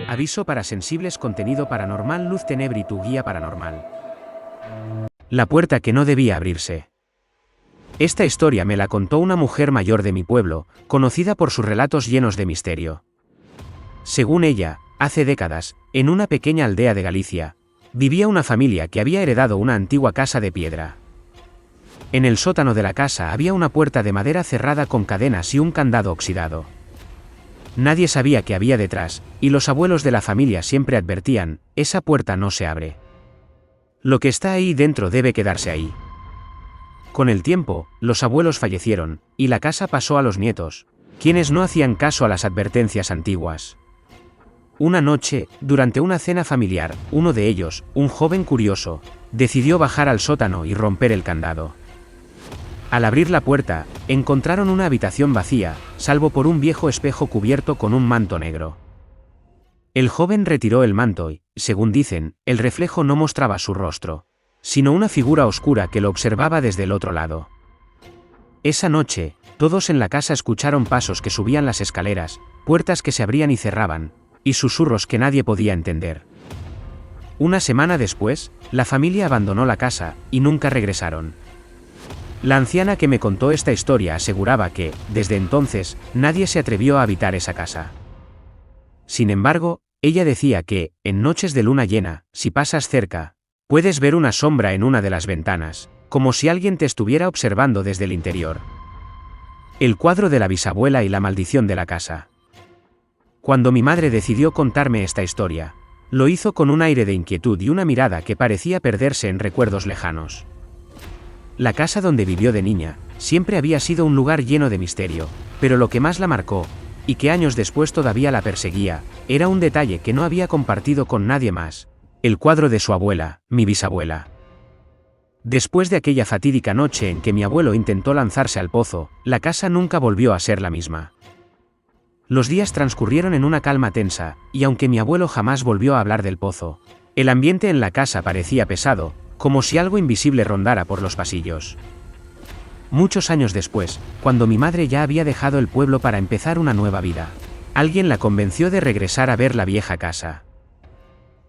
Aviso para sensibles: contenido paranormal. Luz Tenebri, tu guía paranormal. La puerta que no debía abrirse. Esta historia me la contó una mujer mayor de mi pueblo, conocida por sus relatos llenos de misterio. Según ella, hace décadas, en una pequeña aldea de Galicia, vivía una familia que había heredado una antigua casa de piedra. En el sótano de la casa había una puerta de madera cerrada con cadenas y un candado oxidado. Nadie sabía qué había detrás, y los abuelos de la familia siempre advertían: esa puerta no se abre. Lo que está ahí dentro debe quedarse ahí. Con el tiempo, los abuelos fallecieron, y la casa pasó a los nietos, quienes no hacían caso a las advertencias antiguas. Una noche, durante una cena familiar, uno de ellos, un joven curioso, decidió bajar al sótano y romper el candado. Al abrir la puerta, encontraron una habitación vacía, salvo por un viejo espejo cubierto con un manto negro. El joven retiró el manto y, según dicen, el reflejo no mostraba su rostro, sino una figura oscura que lo observaba desde el otro lado. Esa noche, todos en la casa escucharon pasos que subían las escaleras, puertas que se abrían y cerraban, y susurros que nadie podía entender. Una semana después, la familia abandonó la casa, y nunca regresaron. La anciana que me contó esta historia aseguraba que, desde entonces, nadie se atrevió a habitar esa casa. Sin embargo, ella decía que, en noches de luna llena, si pasas cerca, puedes ver una sombra en una de las ventanas, como si alguien te estuviera observando desde el interior. El cuadro de la bisabuela y la maldición de la casa. Cuando mi madre decidió contarme esta historia, lo hizo con un aire de inquietud y una mirada que parecía perderse en recuerdos lejanos. La casa donde vivió de niña, siempre había sido un lugar lleno de misterio, pero lo que más la marcó, y que años después todavía la perseguía, era un detalle que no había compartido con nadie más: el cuadro de su abuela, mi bisabuela. Después de aquella fatídica noche en que mi abuelo intentó lanzarse al pozo, la casa nunca volvió a ser la misma. Los días transcurrieron en una calma tensa, y aunque mi abuelo jamás volvió a hablar del pozo, el ambiente en la casa parecía pesado, como si algo invisible rondara por los pasillos. Muchos años después, cuando mi madre ya había dejado el pueblo para empezar una nueva vida, alguien la convenció de regresar a ver la vieja casa.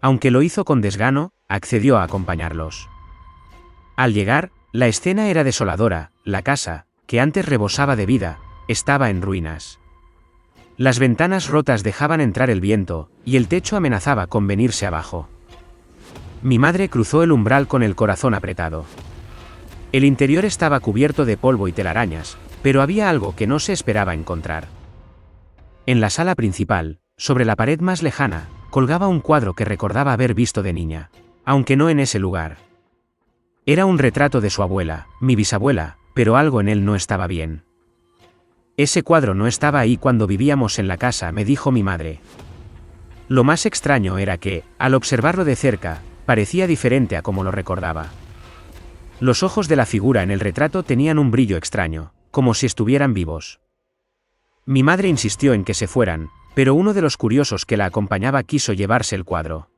Aunque lo hizo con desgano, accedió a acompañarlos. Al llegar, la escena era desoladora: la casa, que antes rebosaba de vida, estaba en ruinas. Las ventanas rotas dejaban entrar el viento, y el techo amenazaba con venirse abajo. Mi madre cruzó el umbral con el corazón apretado. El interior estaba cubierto de polvo y telarañas, pero había algo que no se esperaba encontrar. En la sala principal, sobre la pared más lejana, colgaba un cuadro que recordaba haber visto de niña, aunque no en ese lugar. Era un retrato de su abuela, mi bisabuela, pero algo en él no estaba bien. Ese cuadro no estaba ahí cuando vivíamos en la casa, me dijo mi madre. Lo más extraño era que, al observarlo de cerca, parecía diferente a como lo recordaba. Los ojos de la figura en el retrato tenían un brillo extraño, como si estuvieran vivos. Mi madre insistió en que se fueran, pero uno de los curiosos que la acompañaba quiso llevarse el cuadro.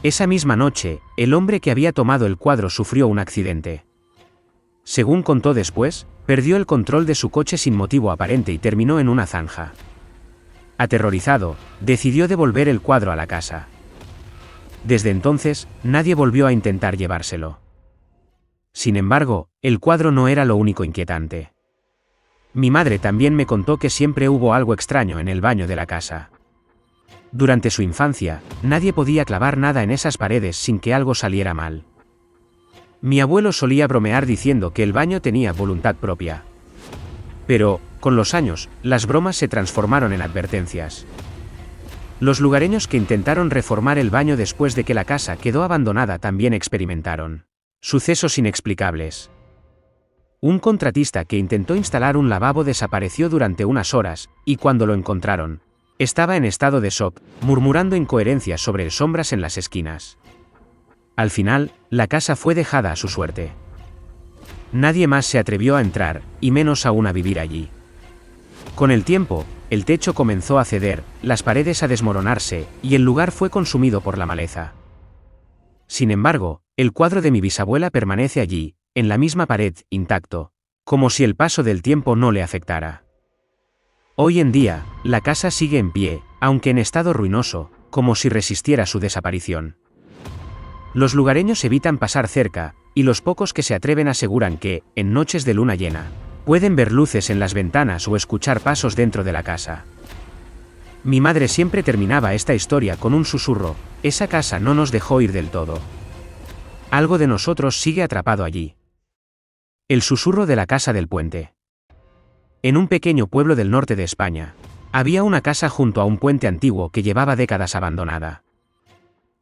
Esa misma noche, el hombre que había tomado el cuadro sufrió un accidente. Según contó después, perdió el control de su coche sin motivo aparente y terminó en una zanja. Aterrorizado, decidió devolver el cuadro a la casa. Desde entonces, nadie volvió a intentar llevárselo. Sin embargo, el cuadro no era lo único inquietante. Mi madre también me contó que siempre hubo algo extraño en el baño de la casa. Durante su infancia, nadie podía clavar nada en esas paredes sin que algo saliera mal. Mi abuelo solía bromear diciendo que el baño tenía voluntad propia. Pero, con los años, las bromas se transformaron en advertencias. Los lugareños que intentaron reformar el baño después de que la casa quedó abandonada también experimentaron sucesos inexplicables. Un contratista que intentó instalar un lavabo desapareció durante unas horas, y cuando lo encontraron, estaba en estado de shock, murmurando incoherencias sobre sombras en las esquinas. Al final, la casa fue dejada a su suerte. Nadie más se atrevió a entrar, y menos aún a vivir allí. Con el tiempo, el techo comenzó a ceder, las paredes a desmoronarse, y el lugar fue consumido por la maleza. Sin embargo, el cuadro de mi bisabuela permanece allí, en la misma pared, intacto, como si el paso del tiempo no le afectara. Hoy en día, la casa sigue en pie, aunque en estado ruinoso, como si resistiera su desaparición. Los lugareños evitan pasar cerca, y los pocos que se atreven aseguran que, en noches de luna llena, pueden ver luces en las ventanas o escuchar pasos dentro de la casa. Mi madre siempre terminaba esta historia con un susurro: esa casa no nos dejó ir del todo. Algo de nosotros sigue atrapado allí. El susurro de la casa del puente. En un pequeño pueblo del norte de España, había una casa junto a un puente antiguo que llevaba décadas abandonada.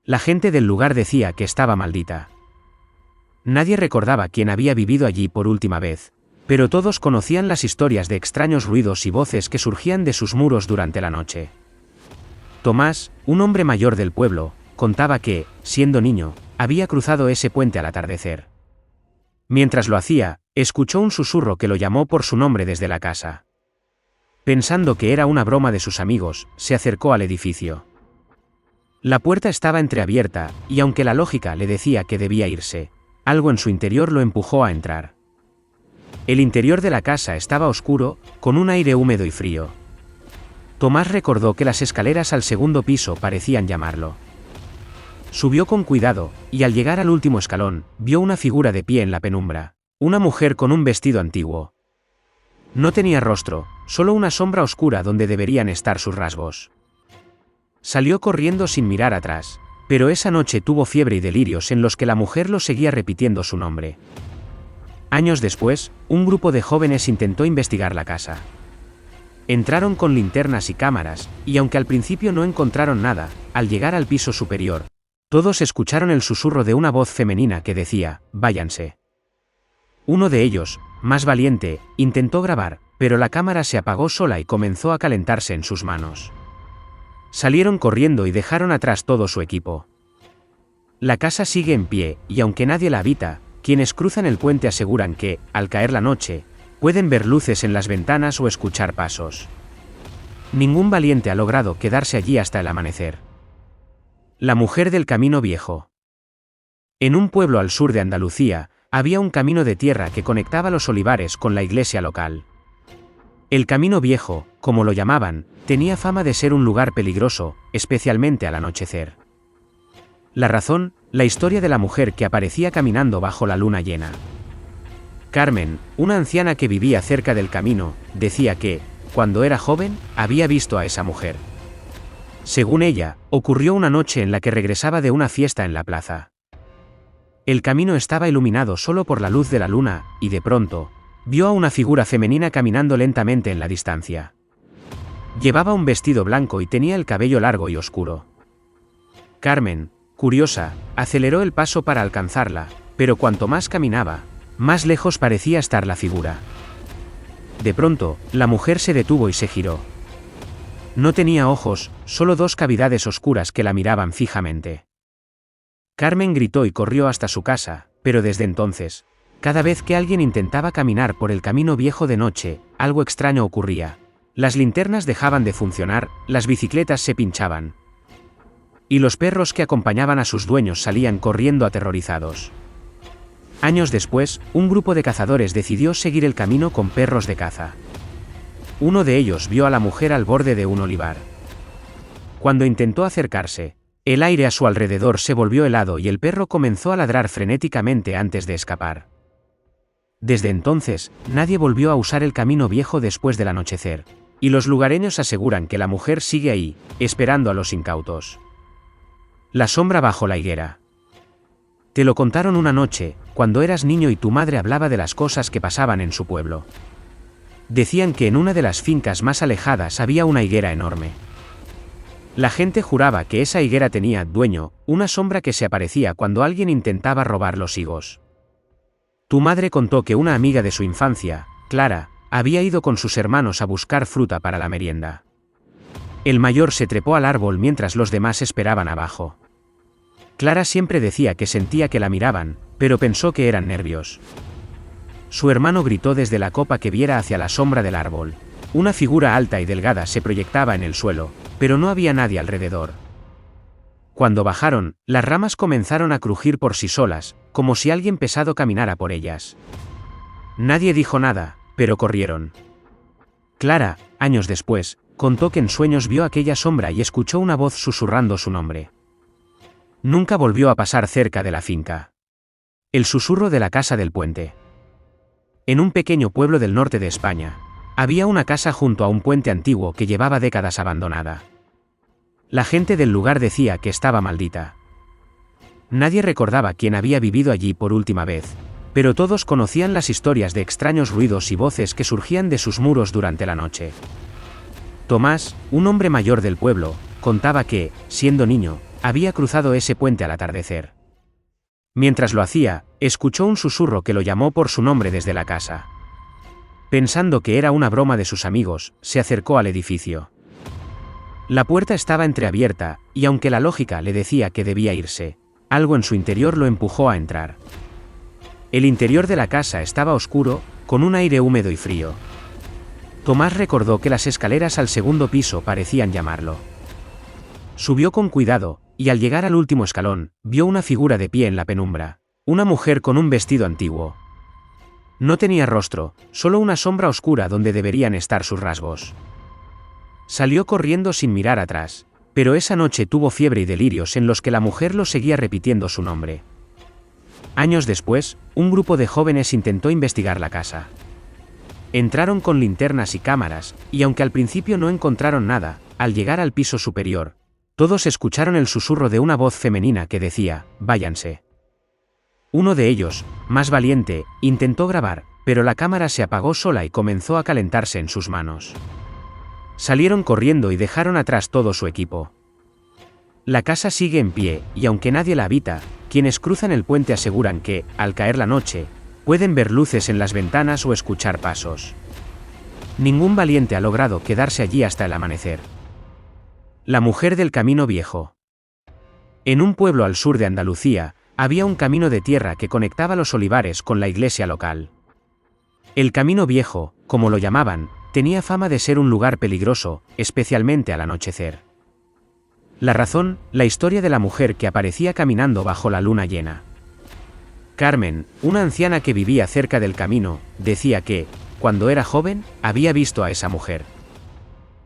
La gente del lugar decía que estaba maldita. Nadie recordaba quién había vivido allí por última vez, pero todos conocían las historias de extraños ruidos y voces que surgían de sus muros durante la noche. Tomás, un hombre mayor del pueblo, contaba que, siendo niño, había cruzado ese puente al atardecer. Mientras lo hacía, escuchó un susurro que lo llamó por su nombre desde la casa. Pensando que era una broma de sus amigos, se acercó al edificio. La puerta estaba entreabierta, y aunque la lógica le decía que debía irse, algo en su interior lo empujó a entrar. El interior de la casa estaba oscuro, con un aire húmedo y frío. Tomás recordó que las escaleras al segundo piso parecían llamarlo. Subió con cuidado, y al llegar al último escalón, vio una figura de pie en la penumbra, una mujer con un vestido antiguo. No tenía rostro, solo una sombra oscura donde deberían estar sus rasgos. Salió corriendo sin mirar atrás, pero esa noche tuvo fiebre y delirios en los que la mujer lo seguía repitiendo su nombre. Años después, un grupo de jóvenes intentó investigar la casa. Entraron con linternas y cámaras, y aunque al principio no encontraron nada, al llegar al piso superior, todos escucharon el susurro de una voz femenina que decía: váyanse. Uno de ellos, más valiente, intentó grabar, pero la cámara se apagó sola y comenzó a calentarse en sus manos. Salieron corriendo y dejaron atrás todo su equipo. La casa sigue en pie, y aunque nadie la habita, quienes cruzan el puente aseguran que, al caer la noche, pueden ver luces en las ventanas o escuchar pasos. Ningún valiente ha logrado quedarse allí hasta el amanecer. La mujer del camino viejo. En un pueblo al sur de Andalucía, había un camino de tierra que conectaba los olivares con la iglesia local. El camino viejo, como lo llamaban, tenía fama de ser un lugar peligroso, especialmente al anochecer. La razón, la historia de la mujer que aparecía caminando bajo la luna llena. Carmen, una anciana que vivía cerca del camino, decía que, cuando era joven, había visto a esa mujer. Según ella, ocurrió una noche en la que regresaba de una fiesta en la plaza. El camino estaba iluminado solo por la luz de la luna, y de pronto, vio a una figura femenina caminando lentamente en la distancia. Llevaba un vestido blanco y tenía el cabello largo y oscuro. Carmen, curiosa, aceleró el paso para alcanzarla, pero cuanto más caminaba, más lejos parecía estar la figura. De pronto, la mujer se detuvo y se giró. No tenía ojos, solo dos cavidades oscuras que la miraban fijamente. Carmen gritó y corrió hasta su casa, pero desde entonces, cada vez que alguien intentaba caminar por el camino viejo de noche, algo extraño ocurría. Las linternas dejaban de funcionar, las bicicletas se pinchaban. Y los perros que acompañaban a sus dueños salían corriendo aterrorizados. Años después, un grupo de cazadores decidió seguir el camino con perros de caza. Uno de ellos vio a la mujer al borde de un olivar. Cuando intentó acercarse, el aire a su alrededor se volvió helado y el perro comenzó a ladrar frenéticamente antes de escapar. Desde entonces, nadie volvió a usar el camino viejo después del anochecer, y los lugareños aseguran que la mujer sigue ahí, esperando a los incautos. La sombra bajo la higuera. Te lo contaron una noche, cuando eras niño y tu madre hablaba de las cosas que pasaban en su pueblo. Decían que en una de las fincas más alejadas había una higuera enorme. La gente juraba que esa higuera tenía dueño, una sombra que se aparecía cuando alguien intentaba robar los higos. Tu madre contó que una amiga de su infancia, Clara, había ido con sus hermanos a buscar fruta para la merienda. El mayor se trepó al árbol mientras los demás esperaban abajo. Clara siempre decía que sentía que la miraban, pero pensó que eran nervios. Su hermano gritó desde la copa que viera hacia la sombra del árbol. Una figura alta y delgada se proyectaba en el suelo, pero no había nadie alrededor. Cuando bajaron, las ramas comenzaron a crujir por sí solas, como si alguien pesado caminara por ellas. Nadie dijo nada, pero corrieron. Clara, años después, contó que en sueños vio aquella sombra y escuchó una voz susurrando su nombre. Nunca volvió a pasar cerca de la finca. El susurro de la casa del puente. En un pequeño pueblo del norte de España, había una casa junto a un puente antiguo que llevaba décadas abandonada. La gente del lugar decía que estaba maldita. Nadie recordaba quién había vivido allí por última vez, pero todos conocían las historias de extraños ruidos y voces que surgían de sus muros durante la noche. Tomás, un hombre mayor del pueblo, contaba que, siendo niño, había cruzado ese puente al atardecer. Mientras lo hacía, escuchó un susurro que lo llamó por su nombre desde la casa. Pensando que era una broma de sus amigos, se acercó al edificio. La puerta estaba entreabierta, y aunque la lógica le decía que debía irse, algo en su interior lo empujó a entrar. El interior de la casa estaba oscuro, con un aire húmedo y frío. Tomás recordó que las escaleras al segundo piso parecían llamarlo. Subió con cuidado, y al llegar al último escalón, vio una figura de pie en la penumbra, una mujer con un vestido antiguo. No tenía rostro, solo una sombra oscura donde deberían estar sus rasgos. Salió corriendo sin mirar atrás, pero esa noche tuvo fiebre y delirios en los que la mujer lo seguía repitiendo su nombre. Años después, un grupo de jóvenes intentó investigar la casa. Entraron con linternas y cámaras, y aunque al principio no encontraron nada, al llegar al piso superior, todos escucharon el susurro de una voz femenina que decía, «Váyanse». Uno de ellos, más valiente, intentó grabar, pero la cámara se apagó sola y comenzó a calentarse en sus manos. Salieron corriendo y dejaron atrás todo su equipo. La casa sigue en pie, y aunque nadie la habita, quienes cruzan el puente aseguran que, al caer la noche, pueden ver luces en las ventanas o escuchar pasos. Ningún valiente ha logrado quedarse allí hasta el amanecer. La mujer del camino viejo. En un pueblo al sur de Andalucía, había un camino de tierra que conectaba los olivares con la iglesia local. El camino viejo, como lo llamaban, tenía fama de ser un lugar peligroso, especialmente al anochecer. La razón, la historia de la mujer que aparecía caminando bajo la luna llena. Carmen, una anciana que vivía cerca del camino, decía que, cuando era joven, había visto a esa mujer.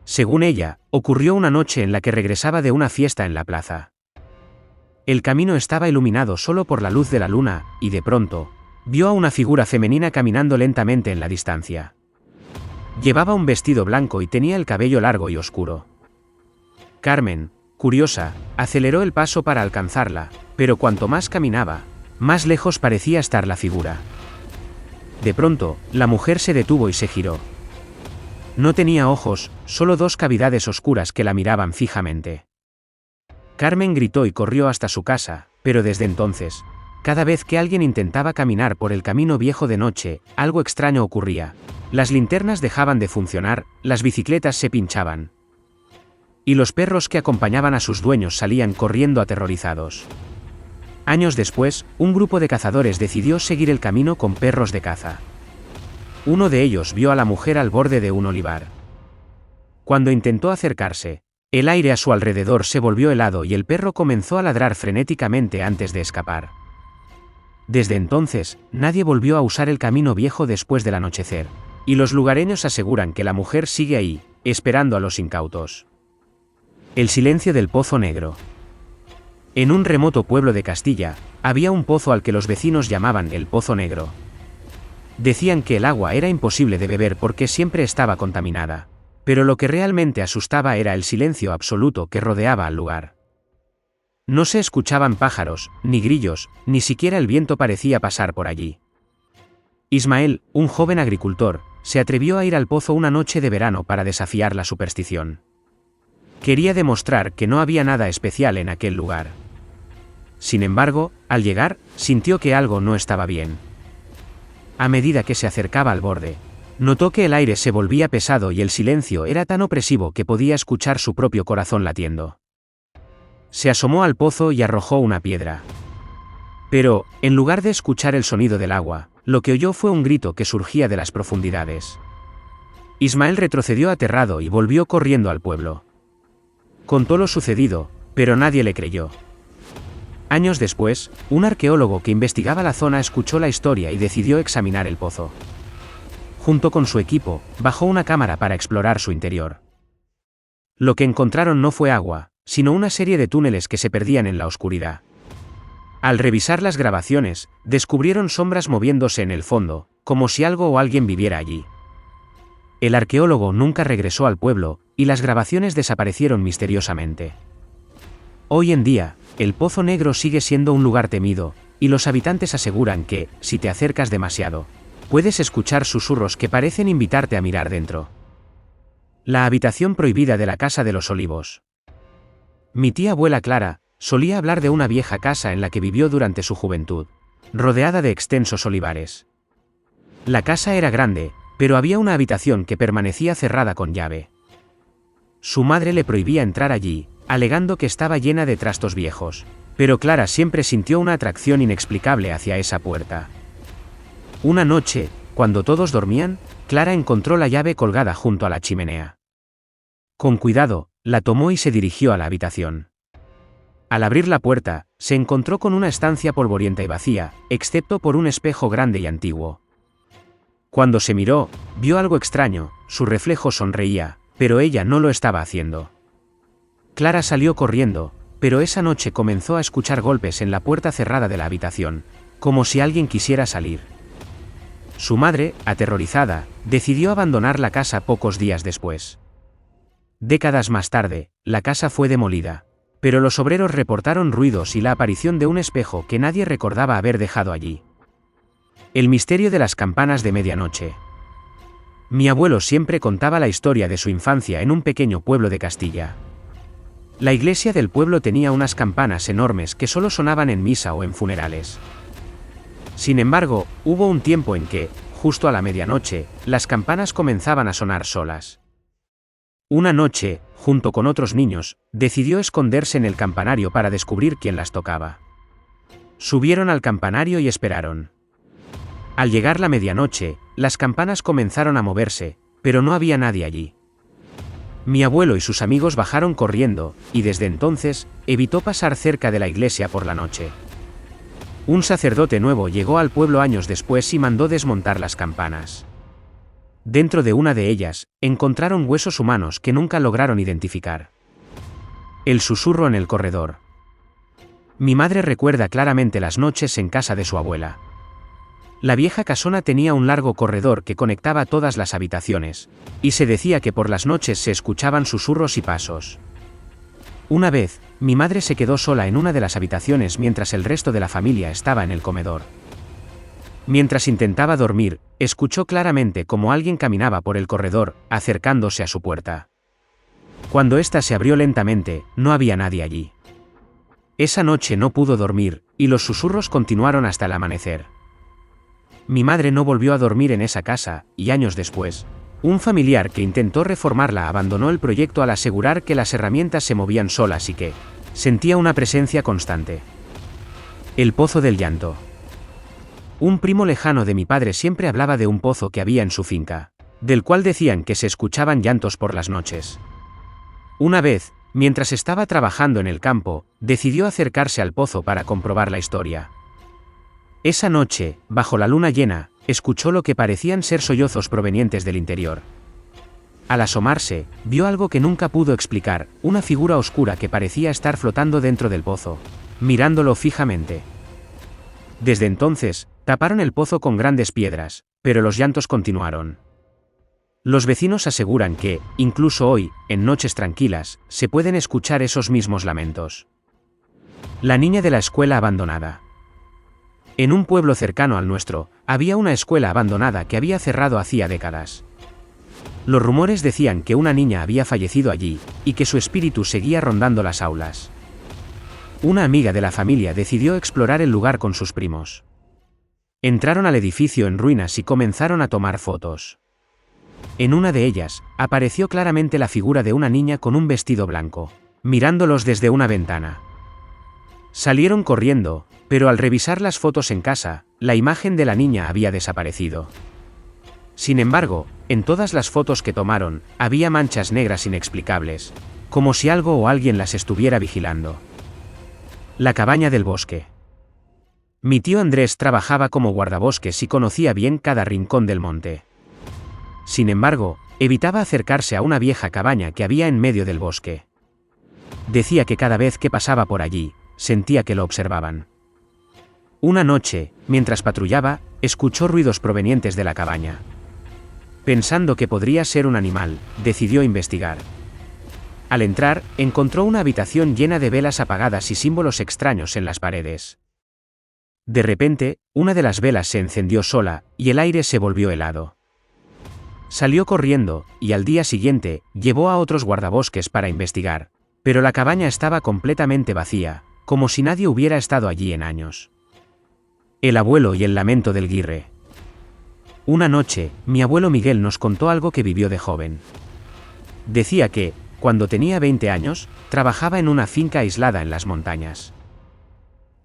Según ella, ocurrió una noche en la que regresaba de una fiesta en la plaza. El camino estaba iluminado solo por la luz de la luna, y de pronto, vio a una figura femenina caminando lentamente en la distancia. Llevaba un vestido blanco y tenía el cabello largo y oscuro. Carmen, curiosa, aceleró el paso para alcanzarla, pero cuanto más caminaba, más lejos parecía estar la figura. De pronto, la mujer se detuvo y se giró. No tenía ojos, solo dos cavidades oscuras que la miraban fijamente. Carmen gritó y corrió hasta su casa, pero desde entonces, cada vez que alguien intentaba caminar por el camino viejo de noche, algo extraño ocurría. Las linternas dejaban de funcionar, las bicicletas se pinchaban. Y los perros que acompañaban a sus dueños salían corriendo aterrorizados. Años después, un grupo de cazadores decidió seguir el camino con perros de caza. Uno de ellos vio a la mujer al borde de un olivar. Cuando intentó acercarse, el aire a su alrededor se volvió helado y el perro comenzó a ladrar frenéticamente antes de escapar. Desde entonces, nadie volvió a usar el camino viejo después del anochecer, y los lugareños aseguran que la mujer sigue ahí, esperando a los incautos. El silencio del Pozo Negro. En un remoto pueblo de Castilla, había un pozo al que los vecinos llamaban el Pozo Negro. Decían que el agua era imposible de beber porque siempre estaba contaminada, pero lo que realmente asustaba era el silencio absoluto que rodeaba al lugar. No se escuchaban pájaros, ni grillos, ni siquiera el viento parecía pasar por allí. Ismael, un joven agricultor, se atrevió a ir al pozo una noche de verano para desafiar la superstición. Quería demostrar que no había nada especial en aquel lugar. Sin embargo, al llegar, sintió que algo no estaba bien. A medida que se acercaba al borde, notó que el aire se volvía pesado y el silencio era tan opresivo que podía escuchar su propio corazón latiendo. Se asomó al pozo y arrojó una piedra. Pero, en lugar de escuchar el sonido del agua, lo que oyó fue un grito que surgía de las profundidades. Ismael retrocedió aterrado y volvió corriendo al pueblo. Contó lo sucedido, pero nadie le creyó. Años después, un arqueólogo que investigaba la zona escuchó la historia y decidió examinar el pozo. Junto con su equipo, bajó una cámara para explorar su interior. Lo que encontraron no fue agua, sino una serie de túneles que se perdían en la oscuridad. Al revisar las grabaciones, descubrieron sombras moviéndose en el fondo, como si algo o alguien viviera allí. El arqueólogo nunca regresó al pueblo, y las grabaciones desaparecieron misteriosamente. Hoy en día, el Pozo Negro sigue siendo un lugar temido, y los habitantes aseguran que, si te acercas demasiado, puedes escuchar susurros que parecen invitarte a mirar dentro. La habitación prohibida de la Casa de los Olivos. Mi tía abuela Clara solía hablar de una vieja casa en la que vivió durante su juventud, rodeada de extensos olivares. La casa era grande, pero había una habitación que permanecía cerrada con llave. Su madre le prohibía entrar allí, alegando que estaba llena de trastos viejos, pero Clara siempre sintió una atracción inexplicable hacia esa puerta. Una noche, cuando todos dormían, Clara encontró la llave colgada junto a la chimenea. Con cuidado, la tomó y se dirigió a la habitación. Al abrir la puerta, se encontró con una estancia polvorienta y vacía, excepto por un espejo grande y antiguo. Cuando se miró, vio algo extraño, su reflejo sonreía, pero ella no lo estaba haciendo. Clara salió corriendo, pero esa noche comenzó a escuchar golpes en la puerta cerrada de la habitación, como si alguien quisiera salir. Su madre, aterrorizada, decidió abandonar la casa pocos días después. Décadas más tarde, la casa fue demolida, pero los obreros reportaron ruidos y la aparición de un espejo que nadie recordaba haber dejado allí. El misterio de las campanas de medianoche. Mi abuelo siempre contaba la historia de su infancia en un pequeño pueblo de Castilla. La iglesia del pueblo tenía unas campanas enormes que solo sonaban en misa o en funerales. Sin embargo, hubo un tiempo en que, justo a la medianoche, las campanas comenzaban a sonar solas. Una noche, junto con otros niños, decidió esconderse en el campanario para descubrir quién las tocaba. Subieron al campanario y esperaron. Al llegar la medianoche, las campanas comenzaron a moverse, pero no había nadie allí. Mi abuelo y sus amigos bajaron corriendo, y desde entonces, evitó pasar cerca de la iglesia por la noche. Un sacerdote nuevo llegó al pueblo años después y mandó desmontar las campanas. Dentro de una de ellas, encontraron huesos humanos que nunca lograron identificar. El susurro en el corredor. Mi madre recuerda claramente las noches en casa de su abuela. La vieja casona tenía un largo corredor que conectaba todas las habitaciones, y se decía que por las noches se escuchaban susurros y pasos. Una vez, mi madre se quedó sola en una de las habitaciones mientras el resto de la familia estaba en el comedor. Mientras intentaba dormir, escuchó claramente cómo alguien caminaba por el corredor, acercándose a su puerta. Cuando ésta se abrió lentamente, no había nadie allí. Esa noche no pudo dormir, y los susurros continuaron hasta el amanecer. Mi madre no volvió a dormir en esa casa, y años después, un familiar que intentó reformarla abandonó el proyecto al asegurar que las herramientas se movían solas y que sentía una presencia constante. El pozo del llanto. Un primo lejano de mi padre siempre hablaba de un pozo que había en su finca, del cual decían que se escuchaban llantos por las noches. Una vez, mientras estaba trabajando en el campo, decidió acercarse al pozo para comprobar la historia. Esa noche, bajo la luna llena, escuchó lo que parecían ser sollozos provenientes del interior. Al asomarse, vio algo que nunca pudo explicar, una figura oscura que parecía estar flotando dentro del pozo, mirándolo fijamente. Desde entonces, taparon el pozo con grandes piedras, pero los llantos continuaron. Los vecinos aseguran que, incluso hoy, en noches tranquilas, se pueden escuchar esos mismos lamentos. La niña de la escuela abandonada. En un pueblo cercano al nuestro, había una escuela abandonada que había cerrado hacía décadas. Los rumores decían que una niña había fallecido allí, y que su espíritu seguía rondando las aulas. Una amiga de la familia decidió explorar el lugar con sus primos. Entraron al edificio en ruinas y comenzaron a tomar fotos. En una de ellas, apareció claramente la figura de una niña con un vestido blanco, mirándolos desde una ventana. Salieron corriendo, pero al revisar las fotos en casa, la imagen de la niña había desaparecido. Sin embargo, en todas las fotos que tomaron, había manchas negras inexplicables, como si algo o alguien las estuviera vigilando. La cabaña del bosque. Mi tío Andrés trabajaba como guardabosques y conocía bien cada rincón del monte. Sin embargo, evitaba acercarse a una vieja cabaña que había en medio del bosque. Decía que cada vez que pasaba por allí, sentía que lo observaban. Una noche, mientras patrullaba, escuchó ruidos provenientes de la cabaña. Pensando que podría ser un animal, decidió investigar. Al entrar, encontró una habitación llena de velas apagadas y símbolos extraños en las paredes. De repente, una de las velas se encendió sola, y el aire se volvió helado. Salió corriendo, y al día siguiente, llevó a otros guardabosques para investigar, pero la cabaña estaba completamente vacía, como si nadie hubiera estado allí en años. El abuelo y el lamento del guirre. Una noche, mi abuelo Miguel nos contó algo que vivió de joven. Decía que, cuando tenía 20 años, trabajaba en una finca aislada en las montañas.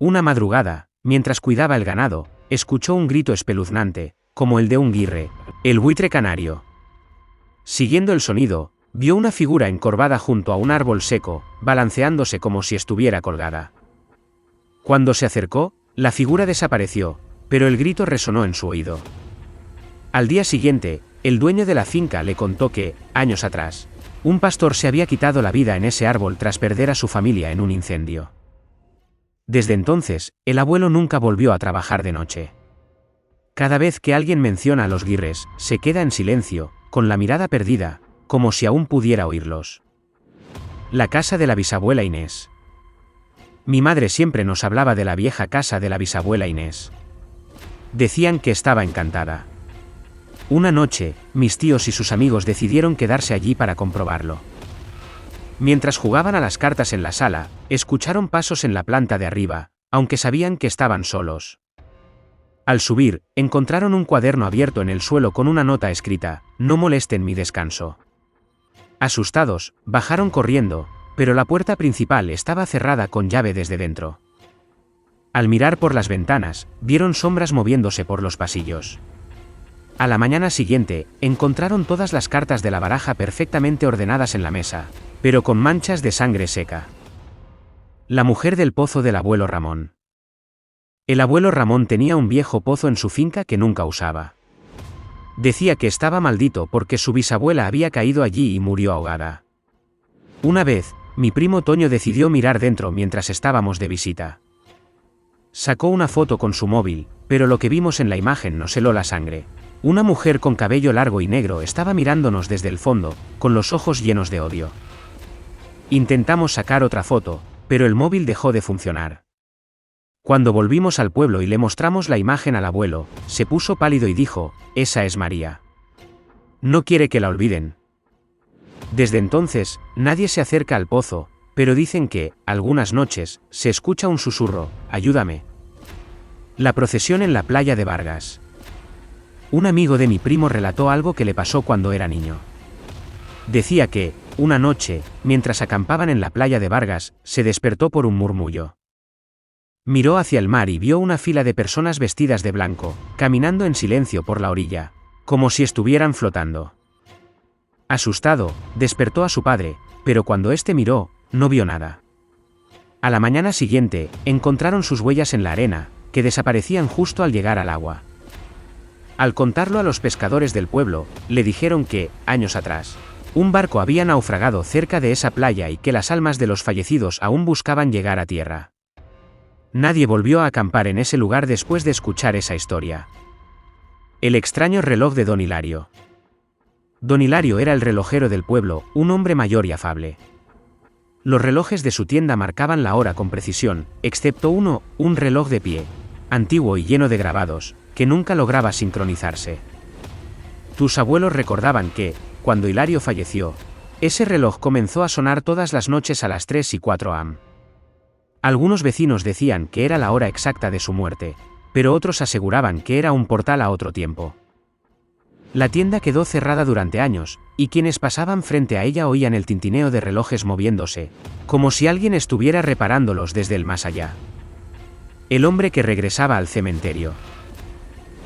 Una madrugada, mientras cuidaba el ganado, escuchó un grito espeluznante, como el de un guirre, el buitre canario. Siguiendo el sonido, vio una figura encorvada junto a un árbol seco, balanceándose como si estuviera colgada. Cuando se acercó, la figura desapareció, pero el grito resonó en su oído. Al día siguiente, el dueño de la finca le contó que, años atrás, un pastor se había quitado la vida en ese árbol tras perder a su familia en un incendio. Desde entonces, el abuelo nunca volvió a trabajar de noche. Cada vez que alguien menciona a los guirres, se queda en silencio, con la mirada perdida, como si aún pudiera oírlos. La casa de la bisabuela Inés. Mi madre siempre nos hablaba de la vieja casa de la bisabuela Inés. Decían que estaba encantada. Una noche, mis tíos y sus amigos decidieron quedarse allí para comprobarlo. Mientras jugaban a las cartas en la sala, escucharon pasos en la planta de arriba, aunque sabían que estaban solos. Al subir, encontraron un cuaderno abierto en el suelo con una nota escrita: "No molesten mi descanso". Asustados, bajaron corriendo, pero la puerta principal estaba cerrada con llave desde dentro. Al mirar por las ventanas, vieron sombras moviéndose por los pasillos. A la mañana siguiente, encontraron todas las cartas de la baraja perfectamente ordenadas en la mesa, pero con manchas de sangre seca. La mujer del pozo del abuelo Ramón. El abuelo Ramón tenía un viejo pozo en su finca que nunca usaba. Decía que estaba maldito porque su bisabuela había caído allí y murió ahogada. Una vez, mi primo Toño decidió mirar dentro mientras estábamos de visita. Sacó una foto con su móvil, pero lo que vimos en la imagen nos heló la sangre. Una mujer con cabello largo y negro estaba mirándonos desde el fondo, con los ojos llenos de odio. Intentamos sacar otra foto, pero el móvil dejó de funcionar. Cuando volvimos al pueblo y le mostramos la imagen al abuelo, se puso pálido y dijo: "Esa es María. No quiere que la olviden". Desde entonces, nadie se acerca al pozo, pero dicen que, algunas noches, se escucha un susurro: "Ayúdame". La procesión en la playa de Vargas. Un amigo de mi primo relató algo que le pasó cuando era niño. Decía que, una noche, mientras acampaban en la playa de Vargas, se despertó por un murmullo. Miró hacia el mar y vio una fila de personas vestidas de blanco, caminando en silencio por la orilla, como si estuvieran flotando. Asustado, despertó a su padre, pero cuando éste miró, no vio nada. A la mañana siguiente, encontraron sus huellas en la arena, que desaparecían justo al llegar al agua. Al contarlo a los pescadores del pueblo, le dijeron que, años atrás, un barco había naufragado cerca de esa playa y que las almas de los fallecidos aún buscaban llegar a tierra. Nadie volvió a acampar en ese lugar después de escuchar esa historia. El extraño reloj de Don Hilario. Don Hilario era el relojero del pueblo, un hombre mayor y afable. Los relojes de su tienda marcaban la hora con precisión, excepto uno, un reloj de pie, antiguo y lleno de grabados, que nunca lograba sincronizarse. Tus abuelos recordaban que, cuando Hilario falleció, ese reloj comenzó a sonar todas las noches a las 3 y 4 am. Algunos vecinos decían que era la hora exacta de su muerte, pero otros aseguraban que era un portal a otro tiempo. La tienda quedó cerrada durante años, y quienes pasaban frente a ella oían el tintineo de relojes moviéndose, como si alguien estuviera reparándolos desde el más allá. El hombre que regresaba al cementerio.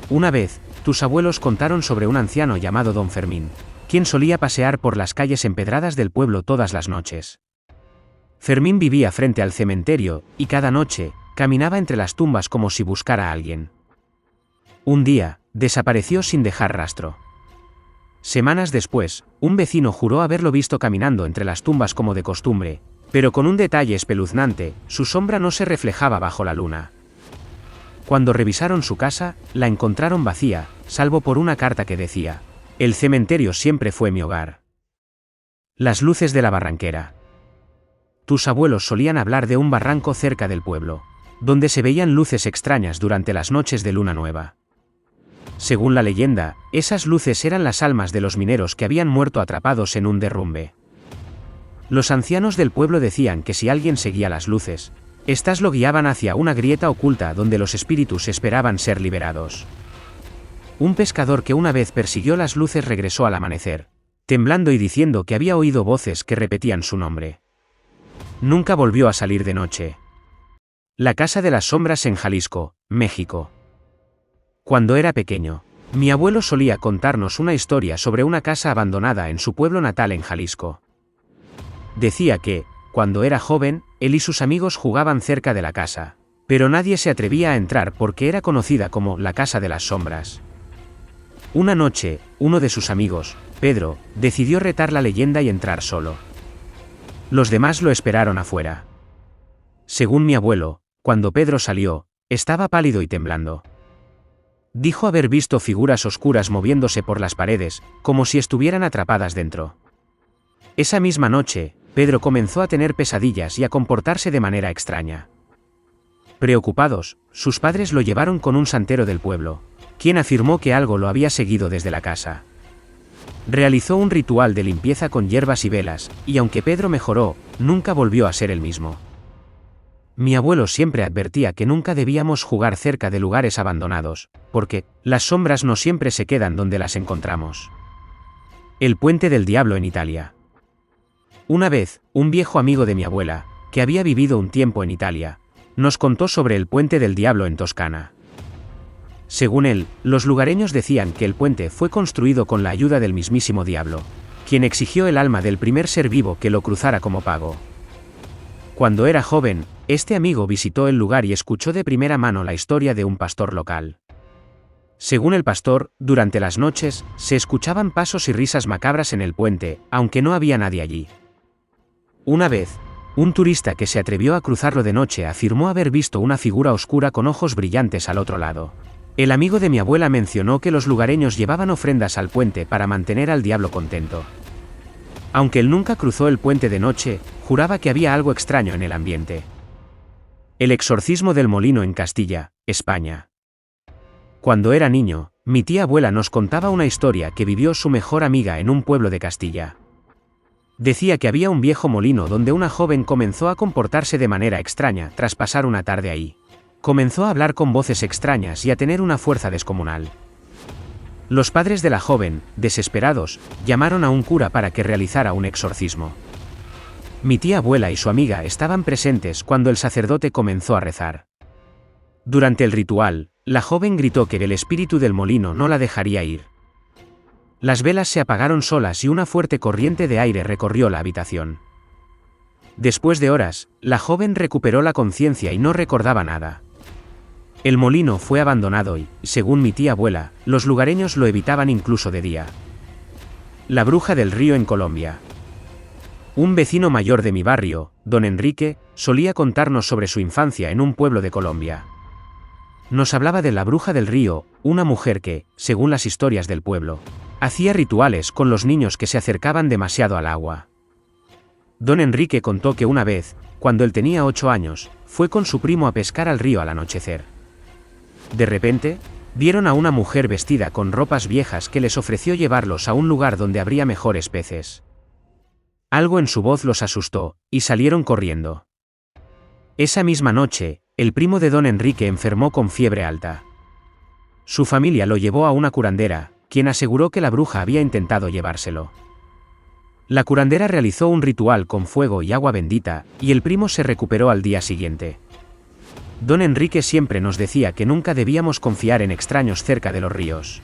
Una vez, tus abuelos contaron sobre un anciano llamado Don Fermín, quien solía pasear por las calles empedradas del pueblo todas las noches. Fermín vivía frente al cementerio, y cada noche, caminaba entre las tumbas como si buscara a alguien. Un día, desapareció sin dejar rastro. Semanas después, un vecino juró haberlo visto caminando entre las tumbas como de costumbre, pero con un detalle espeluznante: su sombra no se reflejaba bajo la luna. Cuando revisaron su casa, la encontraron vacía, salvo por una carta que decía: «El cementerio siempre fue mi hogar». Las luces de la barranquera. Tus abuelos solían hablar de un barranco cerca del pueblo, donde se veían luces extrañas durante las noches de luna nueva. Según la leyenda, esas luces eran las almas de los mineros que habían muerto atrapados en un derrumbe. Los ancianos del pueblo decían que si alguien seguía las luces, estas lo guiaban hacia una grieta oculta donde los espíritus esperaban ser liberados. Un pescador que una vez persiguió las luces regresó al amanecer, temblando y diciendo que había oído voces que repetían su nombre. Nunca volvió a salir de noche. La Casa de las Sombras en Jalisco, México. Cuando era pequeño, mi abuelo solía contarnos una historia sobre una casa abandonada en su pueblo natal en Jalisco. Decía que, cuando era joven, él y sus amigos jugaban cerca de la casa, pero nadie se atrevía a entrar porque era conocida como la Casa de las Sombras. Una noche, uno de sus amigos, Pedro, decidió retar la leyenda y entrar solo. Los demás lo esperaron afuera. Según mi abuelo, cuando Pedro salió, estaba pálido y temblando. Dijo haber visto figuras oscuras moviéndose por las paredes, como si estuvieran atrapadas dentro. Esa misma noche, Pedro comenzó a tener pesadillas y a comportarse de manera extraña. Preocupados, sus padres lo llevaron con un santero del pueblo, quien afirmó que algo lo había seguido desde la casa. Realizó un ritual de limpieza con hierbas y velas, y aunque Pedro mejoró, nunca volvió a ser el mismo. Mi abuelo siempre advertía que nunca debíamos jugar cerca de lugares abandonados, porque las sombras no siempre se quedan donde las encontramos. El Puente del Diablo en Italia. Una vez, un viejo amigo de mi abuela, que había vivido un tiempo en Italia, nos contó sobre el Puente del Diablo en Toscana. Según él, los lugareños decían que el puente fue construido con la ayuda del mismísimo diablo, quien exigió el alma del primer ser vivo que lo cruzara como pago. Cuando era joven, este amigo visitó el lugar y escuchó de primera mano la historia de un pastor local. Según el pastor, durante las noches, se escuchaban pasos y risas macabras en el puente, aunque no había nadie allí. Una vez, un turista que se atrevió a cruzarlo de noche afirmó haber visto una figura oscura con ojos brillantes al otro lado. El amigo de mi abuela mencionó que los lugareños llevaban ofrendas al puente para mantener al diablo contento. Aunque él nunca cruzó el puente de noche, juraba que había algo extraño en el ambiente. El exorcismo del Molino en Castilla, España. Cuando era niño, mi tía abuela nos contaba una historia que vivió su mejor amiga en un pueblo de Castilla. Decía que había un viejo molino donde una joven comenzó a comportarse de manera extraña tras pasar una tarde ahí. Comenzó a hablar con voces extrañas y a tener una fuerza descomunal. Los padres de la joven, desesperados, llamaron a un cura para que realizara un exorcismo. Mi tía abuela y su amiga estaban presentes cuando el sacerdote comenzó a rezar. Durante el ritual, la joven gritó que el espíritu del molino no la dejaría ir. Las velas se apagaron solas y una fuerte corriente de aire recorrió la habitación. Después de horas, la joven recuperó la conciencia y no recordaba nada. El molino fue abandonado y, según mi tía abuela, los lugareños lo evitaban incluso de día. La bruja del río en Colombia. Un vecino mayor de mi barrio, don Enrique, solía contarnos sobre su infancia en un pueblo de Colombia. Nos hablaba de la bruja del río, una mujer que, según las historias del pueblo, hacía rituales con los niños que se acercaban demasiado al agua. Don Enrique contó que una vez, cuando él tenía 8 años, fue con su primo a pescar al río al anochecer. De repente, vieron a una mujer vestida con ropas viejas que les ofreció llevarlos a un lugar donde habría mejores peces. Algo en su voz los asustó, y salieron corriendo. Esa misma noche, el primo de don Enrique enfermó con fiebre alta. Su familia lo llevó a una curandera, quien aseguró que la bruja había intentado llevárselo. La curandera realizó un ritual con fuego y agua bendita, y el primo se recuperó al día siguiente. Don Enrique siempre nos decía que nunca debíamos confiar en extraños cerca de los ríos.